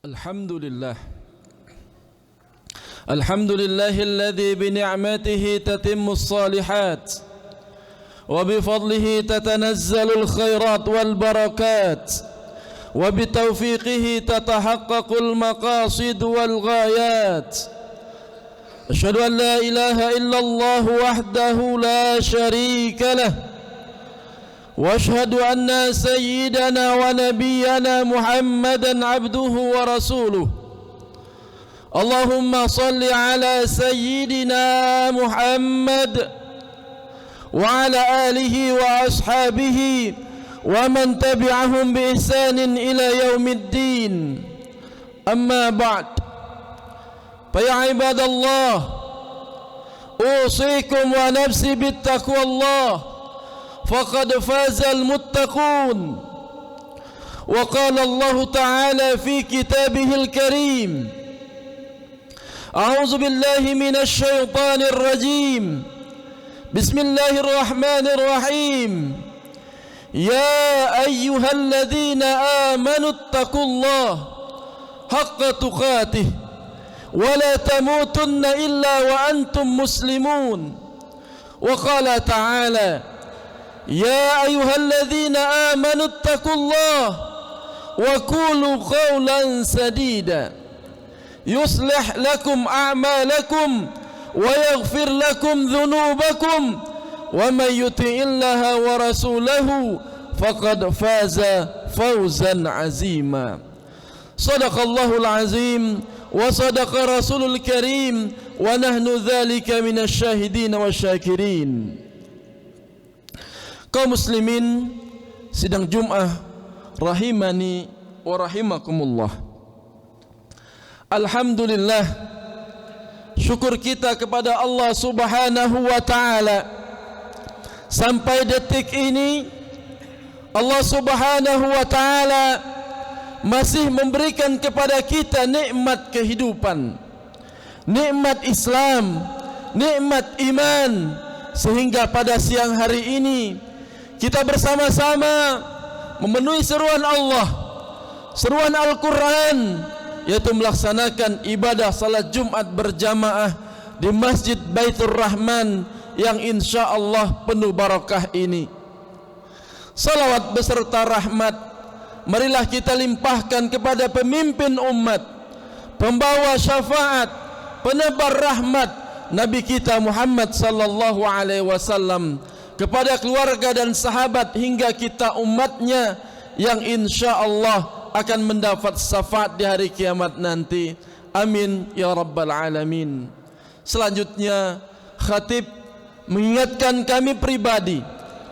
الحمد لله الذي بنعمته تتم الصالحات وبفضله تتنزل الخيرات والبركات وبتوفيقه تتحقق المقاصد والغايات. أشهد أن لا إله إلا الله وحده لا شريك له وأشهد أن سيدنا ونبينا محمدا عبده ورسوله. اللهم صل على سيدنا محمد وعلى آله وأصحابه ومن تبعهم بإحسان إلى يوم الدين. أما بعد، فيا عباد الله، أوصيكم ونفسي بالتقوى الله، فقد فاز المتقون. وقال الله تعالى في كتابه الكريم: أعوذ بالله من الشيطان الرجيم، بسم الله الرحمن الرحيم. يا أيها الذين آمنوا اتقوا الله حق تقاته ولا تموتن إلا وأنتم مسلمون. وقال تعالى: يا أيها الذين آمنوا اتقوا الله وقولوا قولا سديدا يصلح لكم أعمالكم ويغفر لكم ذنوبكم ومن يطع الله ورسوله فقد فاز فوزا عظيما. صدق الله العظيم وصدق رسول الكريم ونحن ذلك من الشاهدين والشاكرين. Kaum muslimin sidang Jum'ah rahimani wa rahimakumullah. Alhamdulillah, syukur kita kepada Allah Subhanahu wa ta'ala. Sampai detik ini Allah Subhanahu wa ta'ala masih memberikan kepada kita nikmat kehidupan, nikmat Islam, nikmat iman, sehingga pada siang hari ini kita bersama-sama memenuhi seruan Allah, seruan Al-Quran, yaitu melaksanakan ibadah salat Jumat berjamaah di Masjid Baitur Rahman yang insya Allah penuh barakah ini. Salawat beserta rahmat marilah kita limpahkan kepada pemimpin umat, pembawa syafaat, penebar rahmat, Nabi kita Muhammad sallallahu alaihi wasallam, kepada keluarga dan sahabat hingga kita umatnya yang insya Allah akan mendapat syafaat di hari kiamat nanti. Amin ya rabbal alamin. Selanjutnya, khatib mengingatkan kami pribadi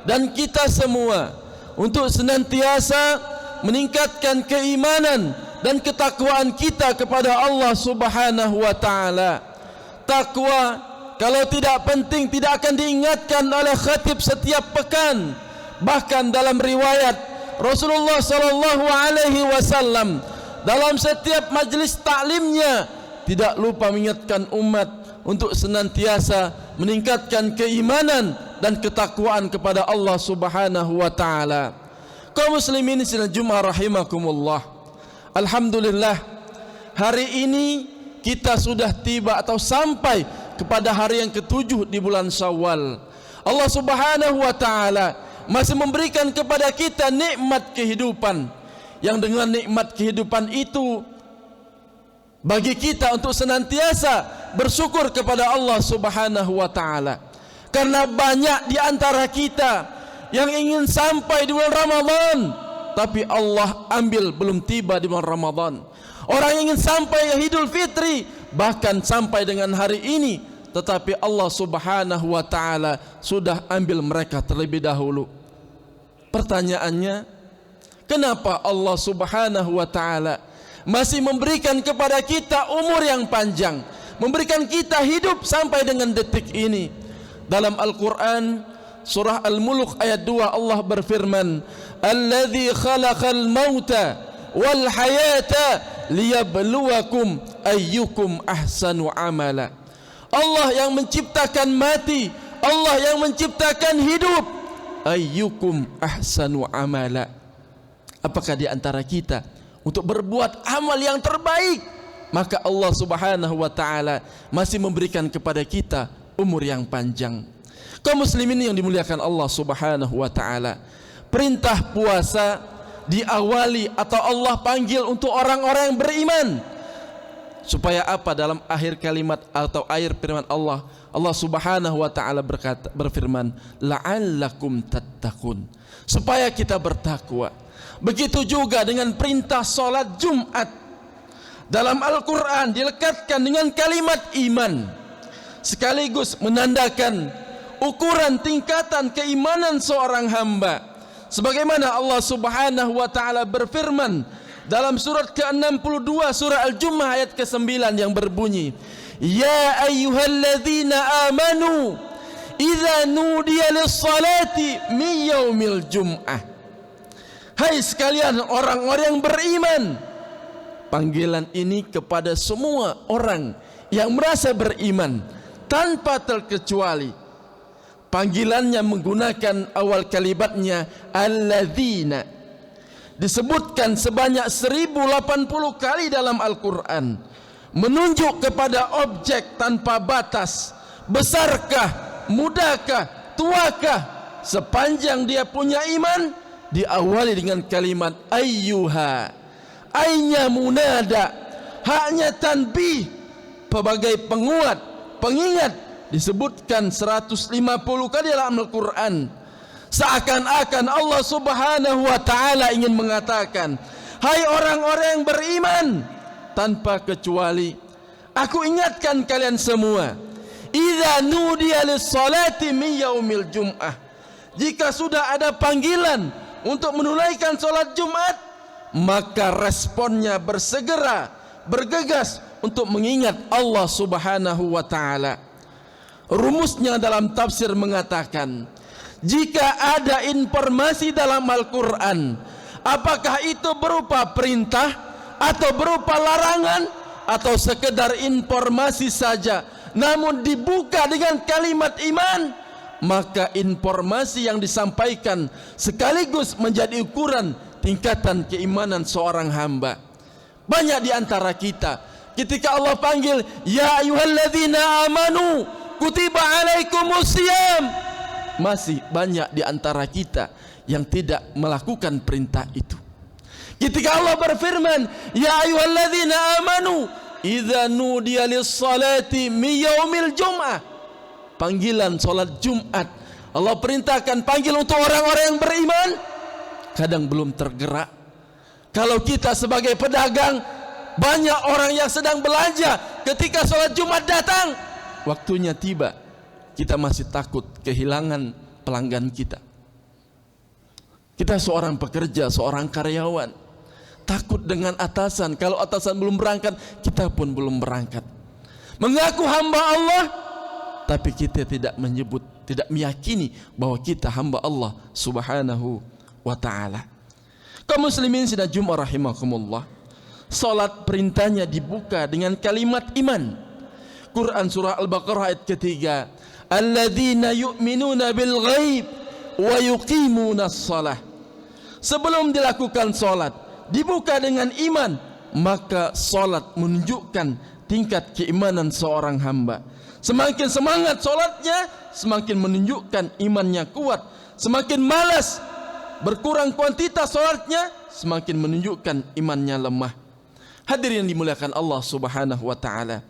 dan kita semua untuk senantiasa meningkatkan keimanan dan ketakwaan kita kepada Allah Subhanahu wa ta'ala. Takwa kalau tidak penting tidak akan diingatkan oleh khatib setiap pekan. Bahkan dalam riwayat Rasulullah sallallahu alaihi wasallam dalam setiap majlis taklimnya tidak lupa mengingatkan umat untuk senantiasa meningkatkan keimanan dan ketakwaan kepada Allah Subhanahu wa taala. Kaum muslimin sidang Jumat rahimakumullah. Alhamdulillah, hari ini kita sudah tiba atau sampai kepada hari yang ke-7 di bulan Syawal. Allah Subhanahu wa taala masih memberikan kepada kita nikmat kehidupan, yang dengan nikmat kehidupan itu bagi kita untuk senantiasa bersyukur kepada Allah Subhanahu wa taala. Karena banyak di antara kita yang ingin sampai di bulan Ramadan, tapi Allah ambil belum tiba di bulan Ramadan. Orang yang ingin sampai Idul Fitri, bahkan sampai dengan hari ini, tetapi Allah Subhanahu wa ta'ala sudah ambil mereka terlebih dahulu. Pertanyaannya, kenapa Allah Subhanahu wa ta'ala masih memberikan kepada kita umur yang panjang, memberikan kita hidup sampai dengan detik ini? Dalam Al-Quran surah Al-Mulk ayat 2 Allah berfirman, Alladzi khalaqal mauta wal hayata liyabluwakum ayyukum ahsanu amala. Allah yang menciptakan mati, Allah yang menciptakan hidup. Ayyukum ahsanu amala. Apakah di antara kita untuk berbuat amal yang terbaik, maka Allah Subhanahu wa taala masih memberikan kepada kita umur yang panjang. Kaum muslimin yang dimuliakan Allah Subhanahu wa taala, perintah puasa diawali atau Allah panggil untuk orang-orang yang beriman. Supaya apa? Dalam akhir kalimat atau akhir firman Allah, Allah Subhanahu wa taala berfirman, la'allakum tattaqun, supaya kita bertakwa. Begitu juga dengan perintah salat Jumat. Dalam Al-Qur'an dilekatkan dengan kalimat iman, sekaligus menandakan ukuran tingkatan keimanan seorang hamba. Sebagaimana Allah Subhanahu wa taala berfirman dalam surat ke-62 surah Al-Jumu'ah ayat ke-9 yang berbunyi, ya ayyuhalladzina amanu idza nudiya lis-salati min yaumil jum'ah. Hai sekalian orang-orang yang beriman. Panggilan ini kepada semua orang yang merasa beriman tanpa terkecuali. Panggilannya menggunakan awal kalimatnya alladzina, disebutkan sebanyak 1080 kali dalam Al-Quran, menunjuk kepada objek tanpa batas. Besarkah, mudahkah, tuakah, sepanjang dia punya iman, diawali dengan kalimat ayyuha. Ainya munada, haknya tanbih, sebagai penguat, pengingat, disebutkan 150 kali dalam Al-Quran. Seakan-akan Allah Subhanahu wa ta'ala ingin mengatakan, hai orang-orang yang beriman, tanpa kecuali aku ingatkan kalian semua, idza nudiya lis-salati min yaumil jum'ah, jika sudah ada panggilan untuk menunaikan salat Jumat, maka responnya bersegera, bergegas untuk mengingat Allah Subhanahu wa ta'ala. Rumusnya dalam tafsir mengatakan, jika ada informasi dalam Al-Quran, apakah itu berupa perintah atau berupa larangan atau sekedar informasi saja, namun dibuka dengan kalimat iman, maka informasi yang disampaikan sekaligus menjadi ukuran tingkatan keimanan seorang hamba. Banyak di antara kita, ketika Allah panggil, ya ayyuhalladzina amanu kutiba alaikumusiyam, masih banyak di antara kita yang tidak melakukan perintah itu. Ketika Allah berfirman, ya ayyuhalladzina amanu idza nudiya lis-salati min yaumil jum'ah, panggilan salat Jumat, Allah perintahkan panggil untuk orang-orang yang beriman, kadang belum tergerak. Kalau kita sebagai pedagang, banyak orang yang sedang belanja, ketika salat Jumat datang, waktunya tiba, kita masih takut kehilangan pelanggan kita. Kita seorang pekerja, seorang karyawan, takut dengan atasan. Kalau atasan belum berangkat, kita pun belum berangkat. Mengaku hamba Allah, tapi kita tidak menyebut, tidak meyakini bahwa kita hamba Allah Subhanahu wa ta'ala. Kaum muslimin sidang Jumat rahimakumullah, salat perintahnya dibuka dengan kalimat iman. Quran surah Al-Baqarah ayat ketiga, alladzina yu'minuna bil ghaib wa yuqimuna shalah. Sebelum dilakukan salat dibuka dengan iman, maka salat menunjukkan tingkat keimanan seorang hamba. Semakin semangat salatnya, semakin menunjukkan imannya kuat. Semakin malas, berkurang kuantitas salatnya, semakin menunjukkan imannya lemah. Hadirin yang dimuliakan Allah Subhanahu wa ta'ala,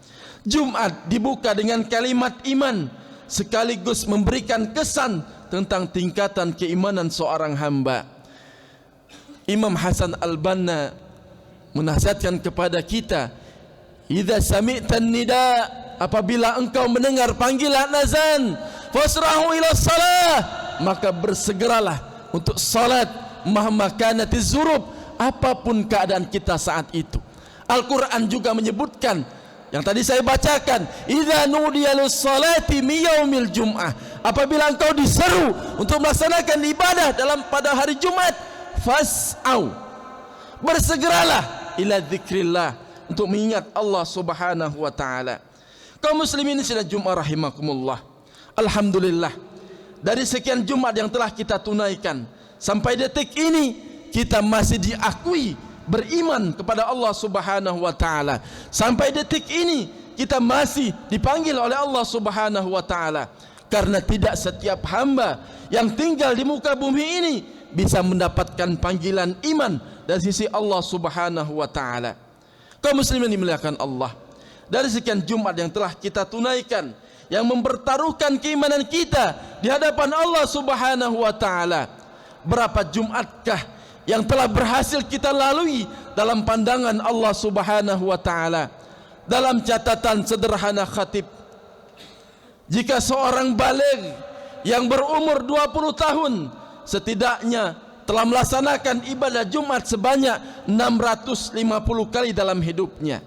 Jumat dibuka dengan kalimat iman, sekaligus memberikan kesan tentang tingkatan keimanan seorang hamba. Imam Hasan Al-Banna menasihatkan kepada kita, idza sami'tan nida, apabila engkau mendengar panggilan azan, fasrahu ila salah, maka bersegeralah untuk salat, mahma kanatiz zurub, apapun keadaan kita saat itu. Al-Quran juga menyebutkan yang tadi saya bacakan, idza nudiya lis-salati min yaumil jum'ah, apabila engkau diseru untuk melaksanakan ibadah pada hari Jumat, fas'au, bersegeralah ila dzikrillah, untuk mengingat Allah Subhanahu wa ta'ala. Kaum muslimin sidang Jumat rahimakumullah, alhamdulillah, dari sekian Jumat yang telah kita tunaikan sampai detik ini, kita masih diakui beriman kepada Allah Subhanahu wa taala. Sampai detik ini kita masih dipanggil oleh Allah Subhanahu wa taala, karena tidak setiap hamba yang tinggal di muka bumi ini bisa mendapatkan panggilan iman dari sisi Allah Subhanahu wa taala. Kaum muslimin dimuliakan Allah, dari sekian Jumat yang telah kita tunaikan yang mempertaruhkan keimanan kita di hadapan Allah Subhanahu wa taala, berapa Jumatkah yang telah berhasil kita lalui dalam pandangan Allah Subhanahu wa taala? Dalam catatan sederhana khatib, jika seorang baligh yang berumur 20 tahun setidaknya telah melaksanakan ibadah Jumat sebanyak 650 kali dalam hidupnya.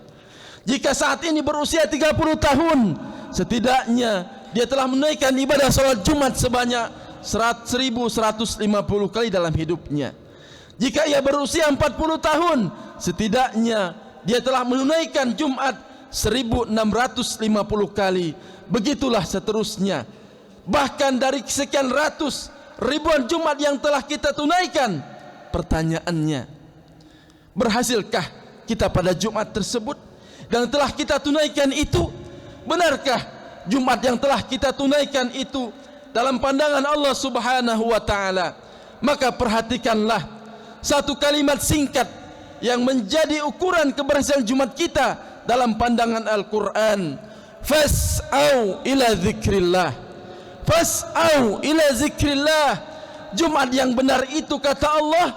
Jika saat ini berusia 30 tahun, setidaknya dia telah menunaikan ibadah salat Jumat sebanyak 1150 kali dalam hidupnya. Jika ia berusia 40 tahun, setidaknya dia telah menunaikan Jumat 1650 kali. Begitulah seterusnya. Bahkan dari sekian ratus ribuan Jumat yang telah kita tunaikan, pertanyaannya, berhasilkah kita pada Jumat tersebut yang telah kita tunaikan itu? Benarkah Jumat yang telah kita tunaikan itu dalam pandangan Allah Subhanahu wa taala? Maka perhatikanlah satu kalimat singkat yang menjadi ukuran keberhasilan Jumat kita dalam pandangan Al-Quran. Fas'au ila zikrillah, fas'au ila zikrillah. Jumat yang benar itu, kata Allah,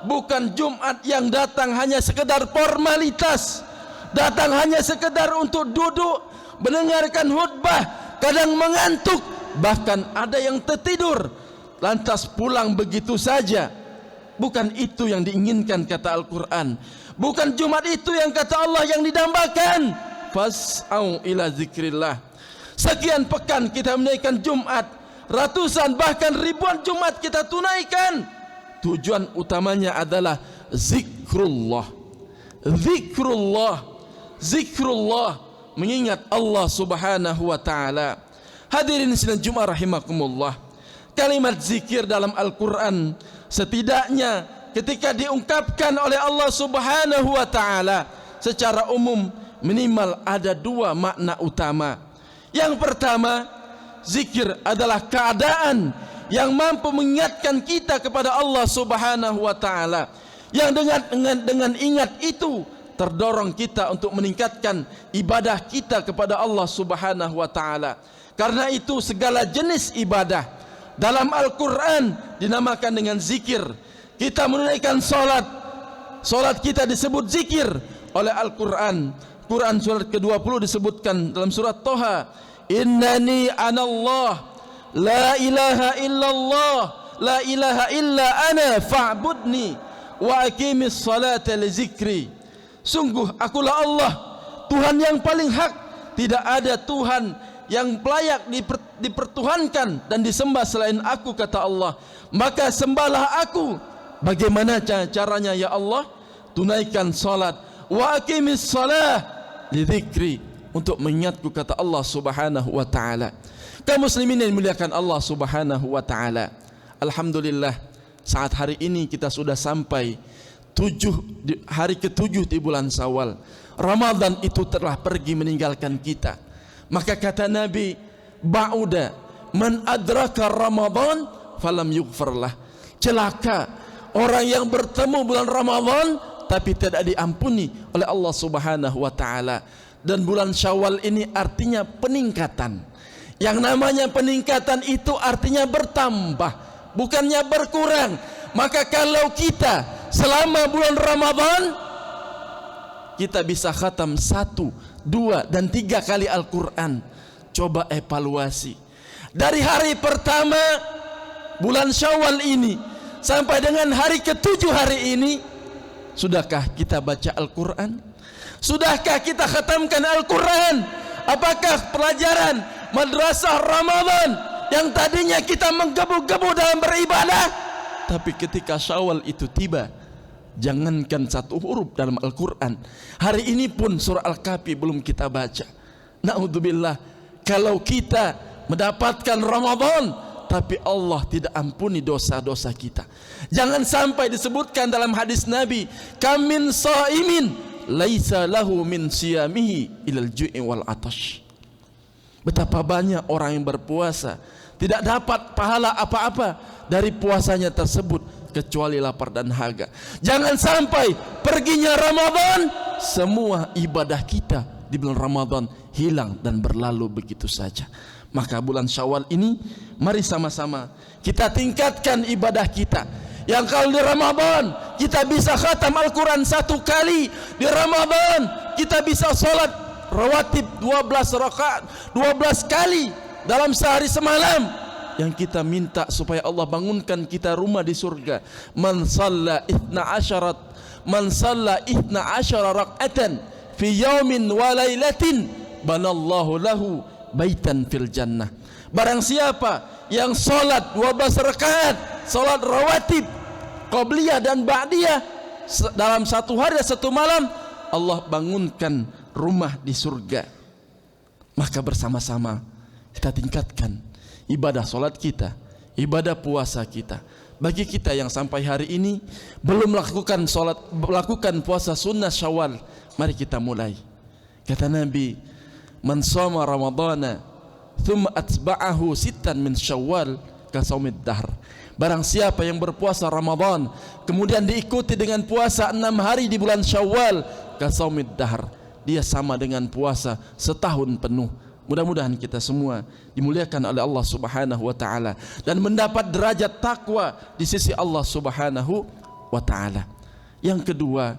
bukan Jumat yang datang hanya sekedar formalitas, datang hanya sekedar untuk duduk mendengarkan khutbah, kadang mengantuk, bahkan ada yang tertidur lantas pulang begitu saja. Bukan itu yang diinginkan, kata Al-Quran. Bukan Jumat itu yang kata Allah yang didambakan. Fas'au ila zikrillah. Sekian pekan kita menunaikan Jumat, ratusan bahkan ribuan Jumat kita tunaikan. Tujuan utamanya adalah zikrullah. Zikrullah, zikrullah, mengingat Allah Subhanahu wa taala. Hadirin sidang Jumat rahimakumullah. Kalimat zikir dalam Al-Quran setidaknya ketika diungkapkan oleh Allah Subhanahu wa taala secara umum minimal ada dua makna utama. Yang pertama, zikir adalah keadaan yang mampu mengingatkan kita kepada Allah Subhanahu wa taala, yang dengan ingat itu terdorong kita untuk meningkatkan ibadah kita kepada Allah Subhanahu wa taala. Karena itu segala jenis ibadah dalam Al-Quran dinamakan dengan zikir. Kita menunaikan salat, salat kita disebut zikir oleh Al-Quran. Quran surat ke-20 disebutkan dalam surat Toha, innani anallah la ilaha illallah la ilaha illa ana fa'budni wa aqimis salata li zikri. Sungguh akulah Allah, Tuhan yang paling hak, tidak ada Tuhan yang layak dipertuhankan dan disembah selain aku, kata Allah. Maka sembahlah aku. Bagaimana caranya ya Allah? Tunaikan salat, wa aqimis salah li dzikri, untuk mengingatku, kata Allah Subhanahu wa taala. Kaum muslimin yang dimuliakan Allah Subhanahu wa taala, alhamdulillah saat hari ini kita sudah sampai hari ke-7 di bulan Syawal. Ramadan itu telah pergi meninggalkan kita. Maka kata Nabi, ba'uda man adraka Ramadan falam yughfarlah. Celaka orang yang bertemu bulan Ramadan tapi tidak diampuni oleh Allah Subhanahu wa taala. Dan bulan Syawal ini artinya peningkatan. Yang namanya peningkatan itu artinya bertambah, bukannya berkurang. Maka kalau kita selama bulan Ramadan kita bisa khatam 1, 2, dan 3 kali Al-Quran, coba evaluasi dari hari pertama bulan Syawal ini sampai dengan hari ke-7 hari ini, sudahkah kita baca Al-Quran? Sudahkah kita khatamkan Al-Quran? Apakah pelajaran madrasah Ramadan yang tadinya kita menggebu-gebu dalam beribadah, tapi ketika Syawal itu tiba, jangankan 1 huruf dalam Al-Quran, hari ini pun surah Al-Kahfi belum kita baca. Na'udzubillah, kalau kita mendapatkan Ramadan tapi Allah tidak ampuni dosa-dosa kita. Jangan sampai disebutkan dalam hadis Nabi, kam min shaimin laisa lahu min siyamihi ilal ju'i wal atash. Betapa banyak orang yang berpuasa tidak dapat pahala apa-apa dari puasanya tersebut kecuali lapar dan haga. Jangan sampai perginya Ramadan, semua ibadah kita di bulan Ramadan hilang dan berlalu begitu saja. Maka bulan Syawal ini mari sama-sama kita tingkatkan ibadah kita. Yang kalau di Ramadan kita bisa khatam Al-Quran 1 kali, di Ramadan kita bisa sholat rawatib 12 rakaat 12 kali dalam sehari semalam. Yang kita minta supaya Allah bangunkan kita rumah di surga. Man shalla 12 rak'atan fi yaumin wa lailatin banallahu lahu baitan fil jannah. Barang siapa yang salat 12 rakaat, salat rawatib qabliyah dan ba'diyah dalam satu hari dan satu malam, Allah bangunkan rumah di surga. Maka bersama-sama kita tingkatkan ibadah salat kita, ibadah puasa kita. Bagi kita yang sampai hari ini belum melakukan puasa sunnah Syawal, mari kita mulai. Kata Nabi, man shoma ramadhana thumma atba'ahu sittan min Syawal ka shaumid dahr. Barang siapa yang berpuasa Ramadan kemudian diikuti dengan puasa 6 hari di bulan Syawal, ka shaumid dahr, dia sama dengan puasa setahun penuh. Mudah-mudahan kita semua dimuliakan oleh Allah Subhanahu wa taala dan mendapat derajat takwa di sisi Allah Subhanahu wa taala. Yang kedua,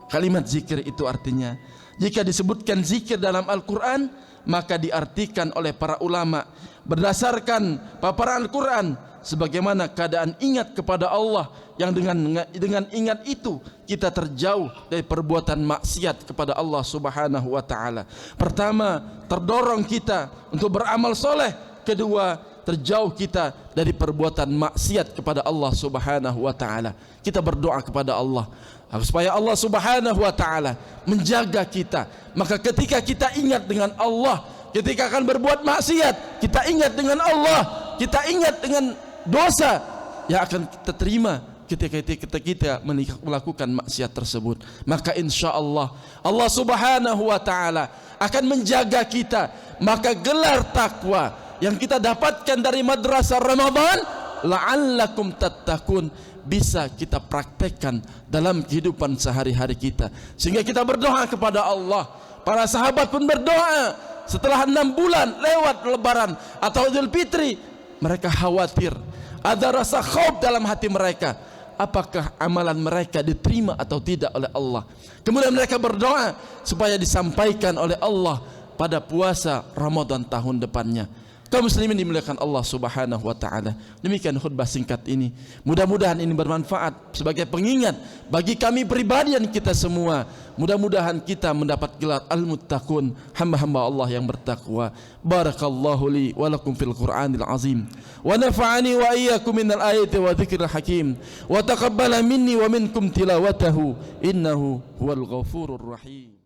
kalimat zikir itu artinya, jika disebutkan zikir dalam Al-Quran, maka diartikan oleh para ulama berdasarkan paparan Al-Quran sebagaimana keadaan ingat kepada Allah, yang dengan ingat itu kita terjauh dari perbuatan maksiat kepada Allah Subhanahu wa taala. Pertama, terdorong kita untuk beramal soleh. Kedua, terjauh kita dari perbuatan maksiat kepada Allah Subhanahu wa taala. Kita berdoa kepada Allah supaya Allah Subhanahu wa taala menjaga kita. Maka ketika kita ingat dengan Allah, ketika akan berbuat maksiat, kita ingat dengan Allah, kita ingat dengan dosa yang akan kita terima ketika kita melakukan maksiat tersebut. Maka insya Allah Allah Subhanahu wa taala akan menjaga kita. Maka gelar takwa yang kita dapatkan dari madrasah Ramadan, la'allakum tattaqun, bisa kita praktekkan dalam kehidupan sehari-hari kita, sehingga kita berdoa kepada Allah. Para sahabat pun berdoa setelah 6 bulan lewat Lebaran atau Idul Fitri, mereka khawatir, ada rasa khauf dalam hati mereka, apakah amalan mereka diterima atau tidak oleh Allah. Kemudian mereka berdoa supaya disampaikan oleh Allah pada puasa Ramadan tahun depannya. Kaum muslimin dimuliakan Allah Subhanahu wa taala. Demikian khutbah singkat ini. Mudah-mudahan ini bermanfaat sebagai pengingat bagi kami pribadi dan kita semua. Mudah-mudahan kita mendapat gelar al-muttaqun, hamba-hamba Allah yang bertakwa. Barakallahu li wa lakum fil Qur'anil azim. Wa nafa'ani wa iyyakum minal ayati wa dzikril hakim. Wa taqabbala minni wa minkum tilawatahu innahu huwal ghafurur rahim.